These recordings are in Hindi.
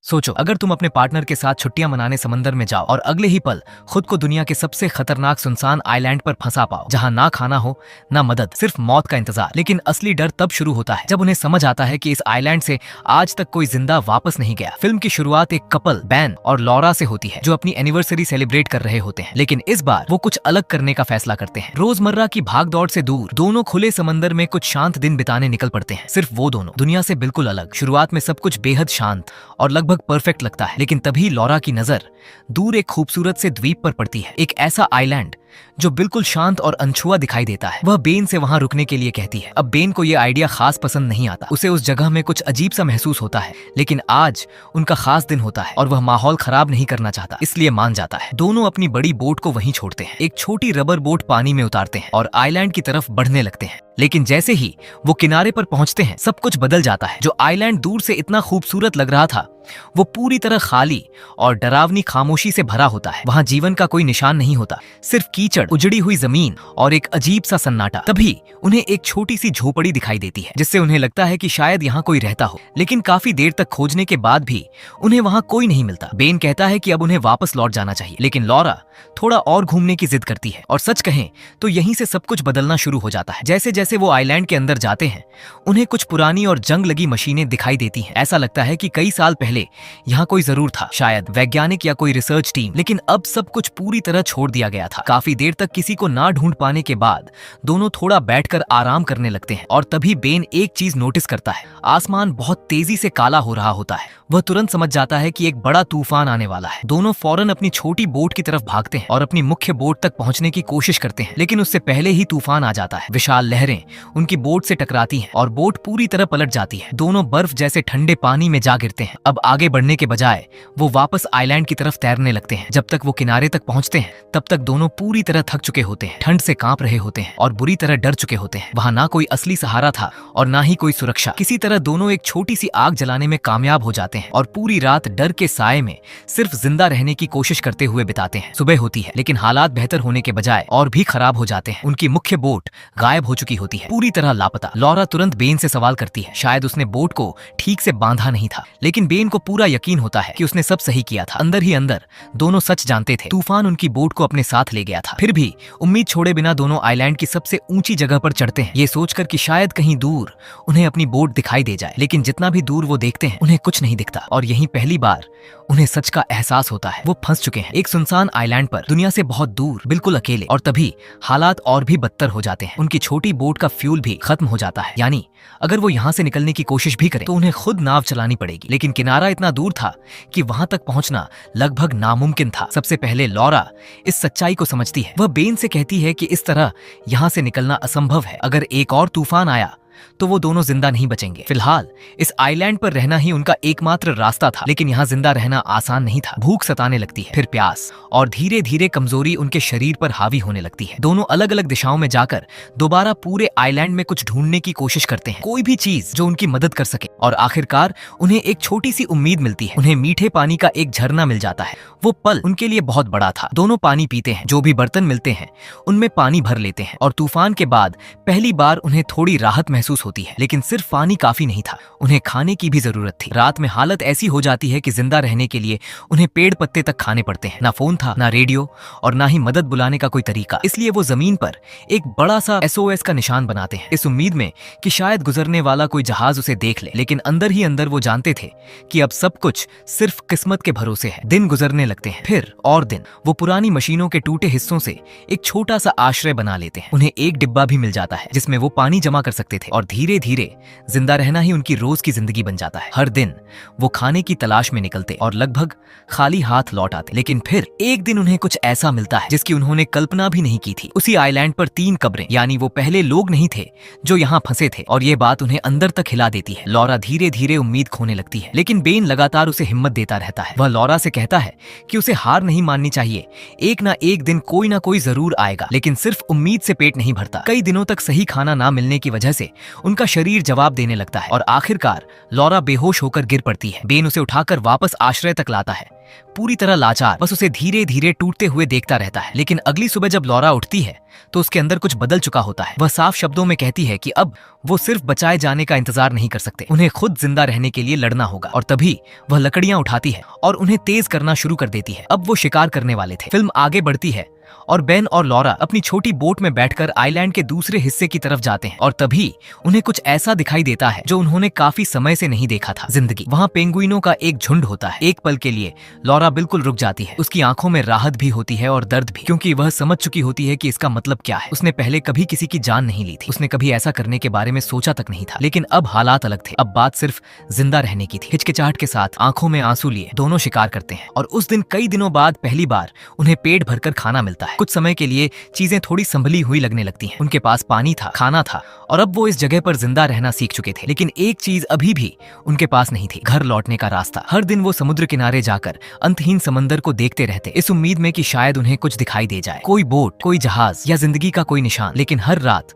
सोचो, अगर तुम अपने पार्टनर के साथ छुट्टियां मनाने समंदर में जाओ और अगले ही पल खुद को दुनिया के सबसे खतरनाक सुनसान आइलैंड पर फंसा पाओ, जहां ना खाना हो ना मदद, सिर्फ मौत का इंतजार। लेकिन असली डर तब शुरू होता है जब उन्हें समझ आता है कि इस आइलैंड से आज तक कोई जिंदा वापस नहीं गया। फिल्म की शुरुआत एक कपल बैन और लॉरा से होती है, जो अपनी एनिवर्सरी सेलिब्रेट कर रहे होते हैं। लेकिन इस बार वो कुछ अलग करने का फैसला करते हैं। रोजमर्रा की भागदौड़ से दूर दोनों खुले समंदर में कुछ शांत दिन बिताने निकल पड़ते हैं। सिर्फ वो दोनों, दुनिया से बिल्कुल अलग। शुरुआत में सब कुछ बेहद शांत और लगभग परफेक्ट लगता है, लेकिन तभी लॉरा की नजर दूर एक खूबसूरत से द्वीप पर पड़ती है। एक ऐसा आइलैंड जो बिल्कुल शांत और अनछुआ दिखाई देता है। वह बेन से वहां रुकने के लिए कहती है। अब बेन को यह आइडिया खास पसंद नहीं आता। उसे उस जगह में कुछ अजीब सा महसूस होता है, लेकिन आज उनका खास दिन होता है और वह माहौल खराब नहीं करना चाहता, इसलिए मान जाता है। दोनों अपनी बड़ी बोट को वहीं छोड़ते हैं, एक छोटी रबर बोट पानी में उतारते हैं और आइलैंड की तरफ बढ़ने लगते हैं। लेकिन जैसे ही वो किनारे पर पहुंचते हैं, सब कुछ बदल जाता है। जो आइलैंड दूर से इतना खूबसूरत लग रहा था, वो पूरी तरह खाली और डरावनी खामोशी से भरा होता है। वहां जीवन का कोई निशान नहीं होता, सिर्फ कीचड़, उजड़ी हुई जमीन और एक अजीब सा सन्नाटा। तभी उन्हें एक छोटी सी झोपड़ी दिखाई देती है, जिससे उन्हें लगता है कि शायद यहाँ कोई रहता हो। लेकिन काफी देर तक खोजने के बाद भी उन्हें वहां कोई नहीं मिलता। बेन कहता है कि अब उन्हें वापस लौट जाना चाहिए, लेकिन लॉरा थोड़ा और घूमने की जिद करती है। और सच कहें तो यहीं से सब कुछ बदलना शुरू हो जाता है। जैसे जैसे वो आइलैंड के अंदर जाते हैं, उन्हें कुछ पुरानी और जंग लगी मशीनें दिखाई देती हैं। ऐसा लगता है कि कई साल पहले यहाँ कोई जरूर था, शायद वैज्ञानिक या कोई रिसर्च टीम। लेकिन अब सब कुछ पूरी तरह छोड़ दिया गया था। काफी देर तक किसी को ना ढूंढ पाने के बाद दोनों थोड़ा बैठकर आराम करने लगते हैं। और तभी बेन एक चीज नोटिस करता है। आसमान बहुत तेजी से काला हो रहा होता है। वह तुरंत समझ जाता है कि एक बड़ा तूफान आने वाला है। दोनों फौरन अपनी छोटी बोट की तरफ भागते हैं और अपनी मुख्य बोट तक पहुंचने की कोशिश करते हैं, लेकिन उससे पहले ही तूफान आ जाता है। विशाल लहरें उनकी बोट से टकराती हैं और बोट पूरी तरह पलट जाती है। दोनों बर्फ जैसे ठंडे पानी में जा गिरते हैं। अब आगे बढ़ने के बजाय वो वापस आइलैंड की तरफ तैरने लगते हैं। जब तक वो किनारे तक पहुंचते हैं, तब तक दोनों पूरी तरह थक चुके होते हैं, ठंड से कांप रहे होते हैं और बुरी तरह डर चुके होते हैं। वहां ना कोई असली सहारा था और ना ही कोई सुरक्षा। किसी तरह दोनों एक छोटी सी आग जलाने में कामयाब हो जाते हैं और पूरी रात डर के साए में सिर्फ जिंदा रहने की कोशिश करते हुए बिताते हैं। सुबह होती है, लेकिन हालात बेहतर होने के बजाय और भी खराब हो जाते हैं। उनकी मुख्य बोट गायब हो चुकी होती है, पूरी तरह लापता। लॉरा तुरंत बेन से सवाल करती है, शायद उसने बोट को ठीक से बांधा नहीं था। लेकिन बेन को पूरा यकीन होता है कि उसने सब सही किया था। अंदर ही अंदर दोनों सच जानते थे, तूफान उनकी बोट को अपने साथ ले गया था। फिर भी उम्मीद छोड़े बिना दोनों आइलैंड की सबसे ऊंची जगह पर चढ़ते हैं, ये सोचकर कि शायद कहीं दूर उन्हें अपनी बोट दिखाई दे जाए। लेकिन जितना भी दूर वो देखते हैं, उन्हें कुछ नहीं दिखता। और यही पहली बार उन्हें सच का एहसास होता है। वो फंस चुके हैं एक सुनसान आइलैंड पर, दुनिया से बहुत दूर, बिल्कुल अकेले। और तभी हालात और भी बदतर हो जाते हैं। उनकी छोटी बोट का फ्यूल भी खत्म हो जाता है, यानी अगर वो यहाँ से निकलने की कोशिश भी करें तो उन्हें खुद नाव चलानी पड़ेगी। लेकिन किनारा इतना दूर था कि वहां तक पहुंचना लगभग नामुमकिन था। सबसे पहले लॉरा इस सच्चाई को समझती है। वह बेन से कहती है कि इस तरह यहाँ से निकलना असंभव है। अगर एक और तूफान आया तो वो दोनों जिंदा नहीं बचेंगे। फिलहाल इस आइलैंड पर रहना ही उनका एकमात्र रास्ता था। लेकिन यहाँ जिंदा रहना आसान नहीं था। भूख सताने लगती है, फिर प्यास, और धीरे धीरे कमजोरी उनके शरीर पर हावी होने लगती है। दोनों अलग अलग दिशाओं में जाकर दोबारा पूरे आइलैंड में कुछ ढूंढने की कोशिश करते हैं, कोई भी चीज जो उनकी मदद कर सके। और आखिरकार उन्हें एक छोटी सी उम्मीद मिलती है। उन्हें मीठे पानी का एक झरना मिल जाता है। वो पल उनके लिए बहुत बड़ा था। दोनों पानी पीते हैं, जो भी बर्तन मिलते हैं उनमें पानी भर लेते हैं। और तूफान के बाद पहली बार उन्हें थोड़ी राहत महसूस होती है। लेकिन सिर्फ पानी काफी नहीं था, उन्हें खाने की भी जरूरत थी। रात में हालत ऐसी हो जाती है कि जिंदा रहने के लिए उन्हें पेड़ पत्ते तक खाने पड़ते हैं। ना फोन था, ना रेडियो, और ना ही मदद बुलाने का कोई तरीका। इसलिए वो जमीन पर एक बड़ा सा SOS का निशान बनाते हैं, इस उम्मीद में कि शायद गुजरने वाला कोई जहाज उसे देख ले। लेकिन अंदर ही अंदर वो जानते थे कि अब सब कुछ सिर्फ किस्मत के भरोसे है। दिन गुजरने लगते हैं, फिर और दिन। वो पुरानी मशीनों के टूटे हिस्सों से एक छोटा सा आश्रय बना लेते हैं। उन्हें एक डिब्बा भी मिल जाता है जिसमें वो पानी जमा कर सकते थे। और धीरे धीरे जिंदा रहना ही उनकी रोज की जिंदगी बन जाता है। हर दिन वो खाने की तलाश में निकलते और लगभग खाली हाथ लौट आते। लेकिन फिर एक दिन उन्हें कुछ ऐसा मिलता है जिसकी उन्होंने कल्पना भी नहीं की थी। उसी आइलैंड पर 3 कब्रें, यानी वो पहले लोग नहीं थे जो यहाँ फंसे थे। और ये बात उन्हें अंदर तक हिला देती है। लॉरा धीरे धीरे उम्मीद खोने लगती है, लेकिन बेन लगातार उसे हिम्मत देता रहता है। वह लॉरा से कहता है कि उसे हार नहीं माननी चाहिए, एक ना एक दिन कोई ना कोई जरूर आएगा। लेकिन सिर्फ उम्मीद से पेट नहीं भरता। कई दिनों तक सही खाना ना मिलने की वजह से उनका शरीर जवाब देने लगता है और आखिरकार लॉरा बेहोश होकर गिर पड़ती है। बेन उसे उठाकर वापस आश्रय तक लाता है। पूरी तरह लाचार बस उसे धीरे धीरे टूटते हुए देखता रहता है। लेकिन अगली सुबह जब लॉरा उठती है तो उसके अंदर कुछ बदल चुका होता है। वह साफ शब्दों में कहती है कि अब वो सिर्फ बचाए जाने का इंतजार नहीं कर सकते, उन्हें खुद जिंदा रहने के लिए लड़ना होगा। और तभी वह लकड़ियां उठाती है और उन्हें तेज करना शुरू कर देती है। अब वो शिकार करने वाले थे। फिल्म आगे बढ़ती है और बेन और लॉरा अपनी छोटी बोट में बैठकर आइलैंड के दूसरे हिस्से की तरफ जाते हैं। और तभी उन्हें कुछ ऐसा दिखाई देता है जो उन्होंने काफी समय से नहीं देखा था जिंदगी। वहाँ पेंगुइनों का एक झुंड होता है। एक पल के लिए लॉरा बिल्कुल रुक जाती है। उसकी आंखों में राहत भी होती है और दर्द भी, क्योंकि वह समझ चुकी होती है कि इसका मतलब क्या है। उसने पहले कभी किसी की जान नहीं ली थी, उसने कभी ऐसा करने के बारे में सोचा तक नहीं था। लेकिन अब हालात अलग थे। अब बात सिर्फ जिंदा रहने की थी। हिचकिचाहट के साथ आंखों में आंसू लिए दोनों शिकार करते हैं। और उस दिन कई दिनों बाद पहली बार उन्हें पेट भरकर खाना मिलता है। कुछ समय के लिए चीजें थोड़ी संभली हुई लगने लगती हैं। उनके पास पानी था, खाना था और अब वो इस जगह पर जिंदा रहना सीख चुके थे। लेकिन एक चीज अभी भी उनके पास नहीं थी, घर लौटने का रास्ता। हर दिन वो समुद्र किनारे जाकर अंतहीन समंदर को देखते रहते, इस उम्मीद में कि शायद उन्हें कुछ दिखाई दे जाए, कोई बोट, कोई जहाज या जिंदगी का कोई निशान। लेकिन हर रात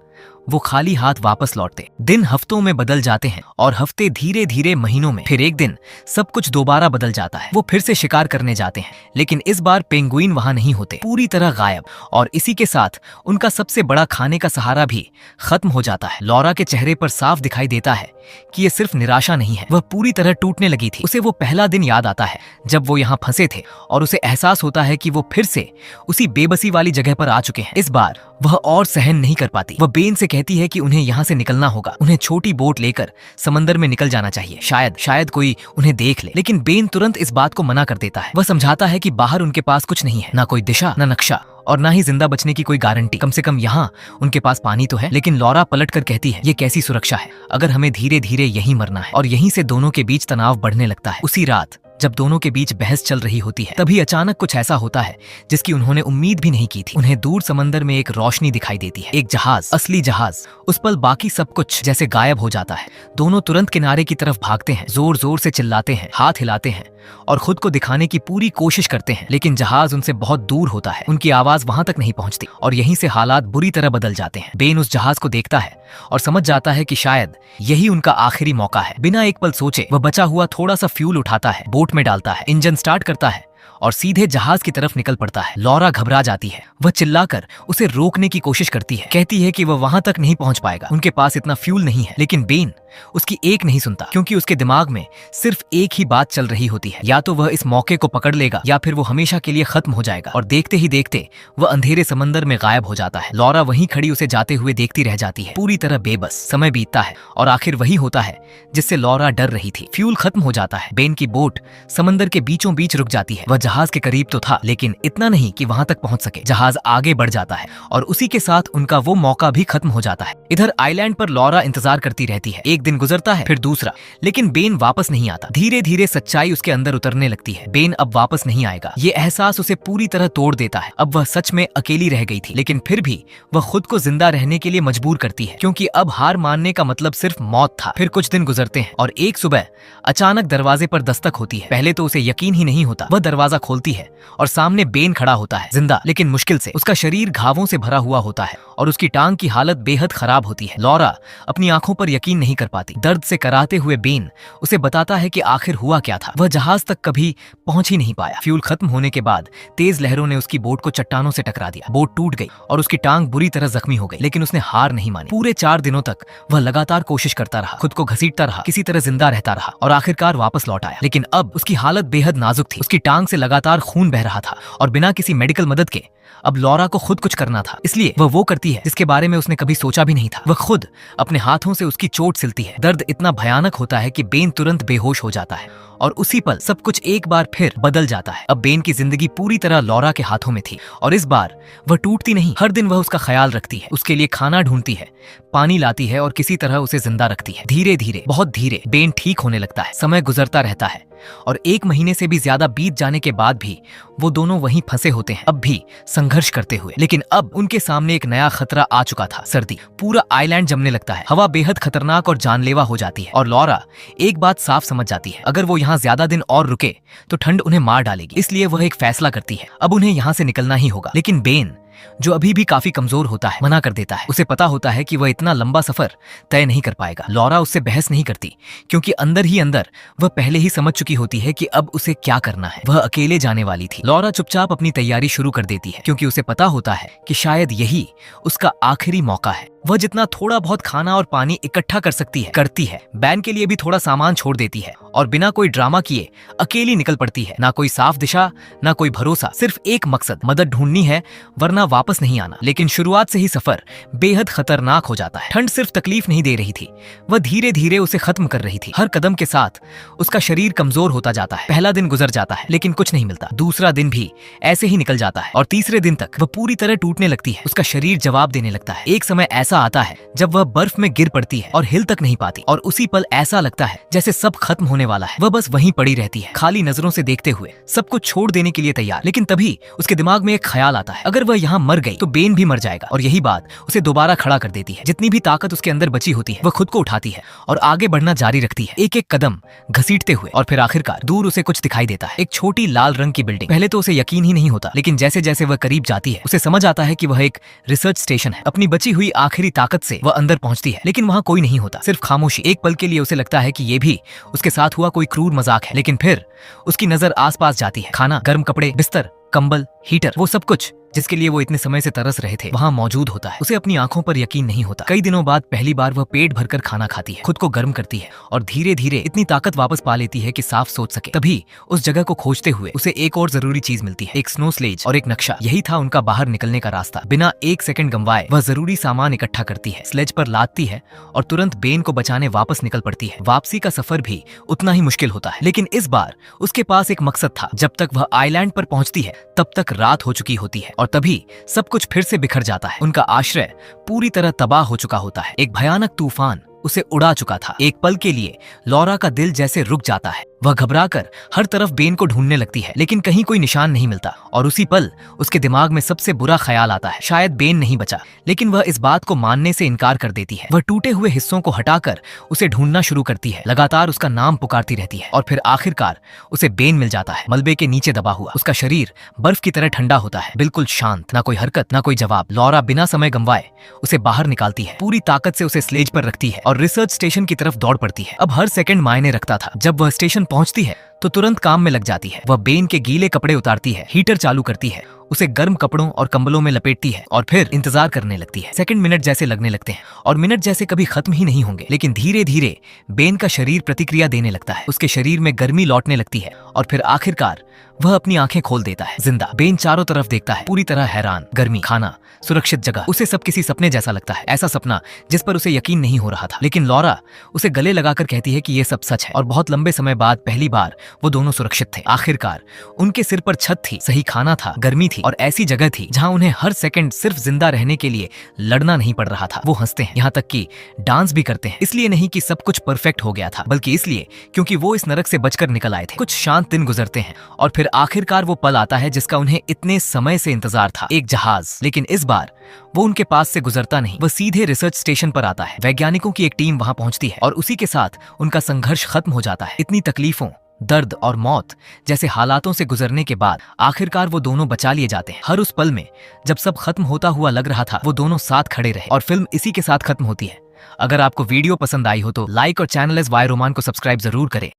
वो खाली हाथ वापस लौटते। दिन हफ्तों में बदल जाते हैं और हफ्ते धीरे धीरे महीनों में। फिर एक दिन सब कुछ दोबारा बदल जाता है। वो फिर से शिकार करने जाते हैं, लेकिन इस बार पेंगुइन वहां नहीं होते, पूरी तरह गायब। और इसी के साथ उनका सबसे बड़ा खाने का सहारा भी खत्म हो जाता है। लॉरा के चेहरे पर साफ दिखाई देता है कि ये सिर्फ निराशा नहीं है, वह पूरी तरह टूटने लगी थी। उसे वो पहला दिन याद आता है जब वो यहाँ फंसे थे और उसे एहसास होता है कि वो फिर से उसी बेबसी वाली जगह पर आ चुके हैं। इस बार वह और सहन नहीं कर पाती। वह बेन से कहती है कि उन्हें यहाँ से निकलना होगा, उन्हें छोटी बोट लेकर समंदर में निकल जाना चाहिए, शायद कोई उन्हें देख ले। लेकिन बेन तुरंत इस बात को मना कर देता है। वह समझाता है कि बाहर उनके पास कुछ नहीं है, ना कोई दिशा, ना नक्शा और ना ही जिंदा बचने की कोई गारंटी। कम से कम यहाँ उनके पास पानी तो है। लेकिन लॉरा पलट कर कहती है, ये कैसी सुरक्षा है अगर हमें धीरे धीरे यहीं मरना है। और यहीं से दोनों के बीच तनाव बढ़ने लगता है। उसी रात जब दोनों के बीच बहस चल रही होती है, तभी अचानक कुछ ऐसा होता है जिसकी उन्होंने उम्मीद भी नहीं की थी। उन्हें दूर समंदर में एक रोशनी दिखाई देती है, एक जहाज, असली जहाज। उस पल बाकी सब कुछ जैसे गायब हो जाता है। दोनों तुरंत किनारे की तरफ भागते हैं, जोर जोर से चिल्लाते हैं, हाथ हिलाते हैं और खुद को दिखाने की पूरी कोशिश करते हैं। लेकिन जहाज उनसे बहुत दूर होता है, उनकी आवाज वहां तक नहीं पहुंचती और यहीं से हालात बुरी तरह बदल जाते हैं। बेन उस जहाज को देखता है और समझ जाता है कि शायद यही उनका आखिरी मौका है। बिना एक पल सोचे वह बचा हुआ थोड़ा सा फ्यूल उठाता है, बोट में डालता है, इंजन स्टार्ट करता है और सीधे जहाज की तरफ निकल पड़ता है। लॉरा घबरा जाती है, वह चिल्लाकर उसे रोकने की कोशिश करती है, कहती है कि वह वहां तक नहीं पहुंच पाएगा, उनके पास इतना फ्यूल नहीं है। लेकिन बेन उसकी एक नहीं सुनता, क्योंकि उसके दिमाग में सिर्फ एक ही बात चल रही होती है, या तो वह इस मौके को पकड़ लेगा या फिर वो हमेशा के लिए खत्म हो जाएगा। और देखते ही देखते वह अंधेरे समंदर में गायब हो जाता है। लॉरा वहीं खड़ी उसे जाते हुए देखती रह जाती है, पूरी तरह बेबस। समय बीतता है और आखिर वही होता है जिससे लॉरा डर रही थी। फ्यूल खत्म हो जाता है। बेन की बोट समंदर के बीचों बीच रुक जाती है। वह जहाज के करीब तो था, लेकिन इतना नहीं कि वहां तक पहुंच सके। जहाज आगे बढ़ जाता है और उसी के साथ उनका वो मौका भी खत्म हो जाता है। इधर आइलैंड पर लॉरा इंतजार करती रहती है। एक दिन गुजरता है, फिर दूसरा, लेकिन बेन वापस नहीं आता। धीरे धीरे सच्चाई उसके अंदर उतरने लगती है। बेन अब वापस नहीं आएगा, ये एहसास उसे पूरी तरह तोड़ देता है। अब वह सच में अकेली रह गई थी, लेकिन फिर भी वह खुद को जिंदा रहने के लिए मजबूर करती है, क्योंकि अब हार मानने का मतलब सिर्फ मौत था। फिर कुछ दिन गुजरते हैं और एक सुबह अचानक दरवाजे पर दस्तक होती है। पहले तो उसे यकीन ही नहीं होता। वह दरवाजा खोलती है और सामने बेन खड़ा होता है, जिंदा लेकिन मुश्किल से। उसका शरीर घावों से भरा हुआ होता है और उसकी टांग की हालत बेहद खराब होती है। लॉरा अपनी आंखों पर यकीन नहीं कर पाती। दर्द से कराते हुए बेन उसे बताता है कि आखिर हुआ क्या था। वह जहाज तक कभी पहुंच ही नहीं पाया। फ्यूल खत्म होने के बाद तेज लहरों ने उसकी बोट को चट्टानों से टकरा दिया। बोट टूट गई और उसकी टांग बुरी तरह जख्मी हो गई, लेकिन उसने हार नहीं मानी। पूरे 4 दिनों तक वह लगातार कोशिश करता रहा, खुद को घसीटता रहा, किसी तरह जिंदा रहता रहा और आखिरकार वापस लौट आया। लेकिन अब उसकी हालत बेहद नाजुक थी। उसकी टांग से लगातार खून बह रहा था और बिना किसी मेडिकल मदद के अब लॉरा को खुद कुछ करना था। इसलिए वह वो करती है जिसके बारे में उसने कभी सोचा भी नहीं था। वह खुद अपने हाथों से उसकी चोट सिलती है। दर्द इतना भयानक होता है कि बेन तुरंत बेहोश हो जाता है और उसी पल सब कुछ एक बार फिर बदल जाता है। अब बेन की जिंदगी पूरी तरह लॉरा के हाथों में थी और इस बार वह टूटती नहीं। हर दिन वह उसका ख्याल रखती है, उसके लिए खाना ढूंढती है, पानी लाती है और किसी तरह उसे जिंदा रखती है। धीरे धीरे, बहुत धीरे बेन ठीक होने लगता है। समय गुजरता रहता है और 1 महीने से भी ज्यादा बीत जाने के बाद भी वो दोनों वहीं फंसे होते हैं, अब भी संघर्ष करते हुए। लेकिन अब उनके सामने एक नया खतरा आ चुका था, सर्दी। पूरा आइलैंड जमने लगता है, हवा बेहद खतरनाक और जानलेवा हो जाती है और लॉरा एक बात साफ समझ जाती है, अगर वो यहाँ ज्यादा दिन और रुके तो ठंड उन्हें मार डालेगी। इसलिए वह एक फैसला करती है, अब उन्हें यहाँ से निकलना ही होगा। लेकिन बेन जो अभी भी काफी कमजोर होता है मना कर देता है। उसे पता होता है कि वह इतना लंबा सफर तय नहीं कर पाएगा। लॉरा उससे बहस नहीं करती क्योंकि अंदर ही अंदर वह पहले ही समझ चुकी होती है कि अब उसे क्या करना है। वह अकेले जाने वाली थी। लॉरा चुपचाप अपनी तैयारी शुरू कर देती है क्योंकि उसे पता होता है कि शायद यही उसका आखिरी मौका है। वह जितना थोड़ा बहुत खाना और पानी इकट्ठा कर सकती है करती है। बैन के लिए भी थोड़ा सामान छोड़ देती है और बिना कोई ड्रामा किए अकेली निकल पड़ती है। ना कोई साफ दिशा, ना कोई भरोसा, सिर्फ एक मकसद, मदद ढूंढनी है वरना वापस नहीं आना। लेकिन शुरुआत से ही सफर बेहद खतरनाक हो जाता है। ठंड सिर्फ तकलीफ नहीं दे रही थी, वह धीरे धीरे उसे खत्म कर रही थी। हर कदम के साथ उसका शरीर कमजोर होता जाता है। पहला दिन गुजर जाता है लेकिन कुछ नहीं मिलता। दूसरा दिन भी ऐसे ही निकल जाता है और तीसरे दिन तक वह पूरी तरह टूटने लगती है। उसका शरीर जवाब देने लगता है। एक समय ऐसा आता है जब वह बर्फ में गिर पड़ती है और हिल तक नहीं पाती और उसी पल ऐसा लगता है जैसे सब खत्म होने वाला है। वह बस वहीं पड़ी रहती है, खाली नजरों से देखते हुए, सब कुछ छोड़ देने के लिए तैयार। लेकिन तभी उसके दिमाग में एक ख्याल आता है, अगर वह यहाँ मर गई तो बेन भी मर जाएगा। और यही बात उसे दोबारा खड़ा कर देती है। जितनी भी ताकत उसके अंदर बची होती है वह खुद को उठाती है और आगे बढ़ना जारी रखती है, एक एक कदम घसीटते हुए। और फिर आखिरकार दूर उसे कुछ दिखाई देता है, एक छोटी लाल रंग की बिल्डिंग। पहले तो उसे यकीन ही नहीं होता, लेकिन जैसे जैसे वह करीब जाती है उसे समझ आता है कि वह एक रिसर्च स्टेशन है। अपनी बची हुई आखिरी ताकत से वह अंदर पहुंचती है लेकिन वहां कोई नहीं होता, सिर्फ खामोशी। एक पल के लिए उसे लगता है कि ये भी उसके साथ हुआ कोई क्रूर मजाक है, लेकिन फिर उसकी नजर आसपास जाती है। खाना, गर्म कपड़े, बिस्तर, कंबल, हीटर, वो सब कुछ जिसके लिए वो इतने समय से तरस रहे थे वहां मौजूद होता है। उसे अपनी आंखों पर यकीन नहीं होता। कई दिनों बाद पहली बार वह पेट भरकर खाना खाती है, खुद को गर्म करती है और धीरे धीरे इतनी ताकत वापस पा लेती है कि साफ सोच सके। तभी उस जगह को खोजते हुए उसे एक और जरूरी चीज मिलती है, एक स्नो स्लेज और एक नक्शा। यही था उनका बाहर निकलने का रास्ता। बिना एक सेकंड गंवाए वह जरूरी सामान इकट्ठा करती है, स्लेज पर लादती है और तुरंत बेन को बचाने वापस निकल पड़ती है। वापसी का सफर भी उतना ही मुश्किल होता है, लेकिन इस बार उसके पास एक मकसद था। जब तक वह आइलैंड पर पहुंचती है तब तक रात हो चुकी होती है और तभी सब कुछ फिर से बिखर जाता है। उनका आश्रय पूरी तरह तबाह हो चुका होता है। एक भयानक तूफान उसे उड़ा चुका था। एक पल के लिए लॉरा का दिल जैसे रुक जाता है। वह घबराकर हर तरफ बेन को ढूंढने लगती है लेकिन कहीं कोई निशान नहीं मिलता और उसी पल उसके दिमाग में सबसे बुरा ख्याल आता है, शायद बेन नहीं बचा। लेकिन वह इस बात को मानने से इनकार कर देती है। वह टूटे हुए हिस्सों को हटाकर उसे ढूंढना शुरू करती है, लगातार उसका नाम पुकारती रहती है और फिर आखिरकार उसे बेन मिल जाता है, मलबे के नीचे दबा हुआ। उसका शरीर बर्फ की तरह ठंडा होता है, बिल्कुल शांत, ना कोई हरकत, ना कोई जवाब। लॉरा बिना समय गंवाए उसे बाहर निकालती है, पूरी ताकत से उसे स्लेज पर रखती है और रिसर्च स्टेशन की तरफ दौड़ पड़ती है। अब हर सेकंड मायने रखता था। जब वह स्टेशन पहुंचती है तो तुरंत काम में लग जाती है। वह बेन के गीले कपड़े उतारती है, हीटर चालू करती है, उसे गर्म कपड़ों और कंबलों में लपेटती है और फिर इंतजार करने लगती है। सेकंड मिनट जैसे लगने लगते हैं और मिनट जैसे कभी खत्म ही नहीं होंगे। लेकिन धीरे धीरे बेन का शरीर प्रतिक्रिया देने लगता है, उसके शरीर में गर्मी लौटने लगती है और फिर आखिरकार वह अपनी आंखें खोल देता है, जिंदा। बेन चारों तरफ देखता है, पूरी तरह हैरान। गर्मी, खाना, सुरक्षित जगह, उसे सब किसी सपने जैसा लगता है, ऐसा सपना जिस पर उसे यकीन नहीं हो रहा था। लेकिन लॉरा उसे गले लगाकर कहती है कि ये सब सच है और बहुत लंबे समय बाद पहली बार वो दोनों सुरक्षित थे। आखिरकार उनके सिर पर छत थी, सही खाना था, गर्मी थी और ऐसी जगह थी जहां उन्हें हर सेकंड सिर्फ जिंदा रहने के लिए लड़ना नहीं पड़ रहा था। वो हंसते हैं, यहाँ तक कि डांस भी करते हैं, इसलिए नहीं कि सब कुछ परफेक्ट हो गया था, बल्कि इसलिए क्योंकि वो इस नरक से बचकर निकल आए थे। कुछ शांत दिन गुजरते हैं और फिर आखिरकार वो पल आता है जिसका उन्हें इतने समय से इंतजार था, एक जहाज। लेकिन इस बार वो उनके पास से गुजरता नहीं, वह सीधे रिसर्च स्टेशन पर आता है। वैज्ञानिकों की एक टीम वहां पहुंचती है और उसी के साथ उनका संघर्ष खत्म हो जाता है। इतनी तकलीफों, दर्द और मौत जैसे हालातों से गुजरने के बाद आखिरकार वो दोनों बचा लिए जाते हैं। हर उस पल में जब सब खत्म होता हुआ लग रहा था वो दोनों साथ खड़े रहे और फिल्म इसी के साथ खत्म होती है। अगर आपको वीडियो पसंद आई हो तो लाइक और चैनल एस वाई रोमान को सब्सक्राइब जरूर करें।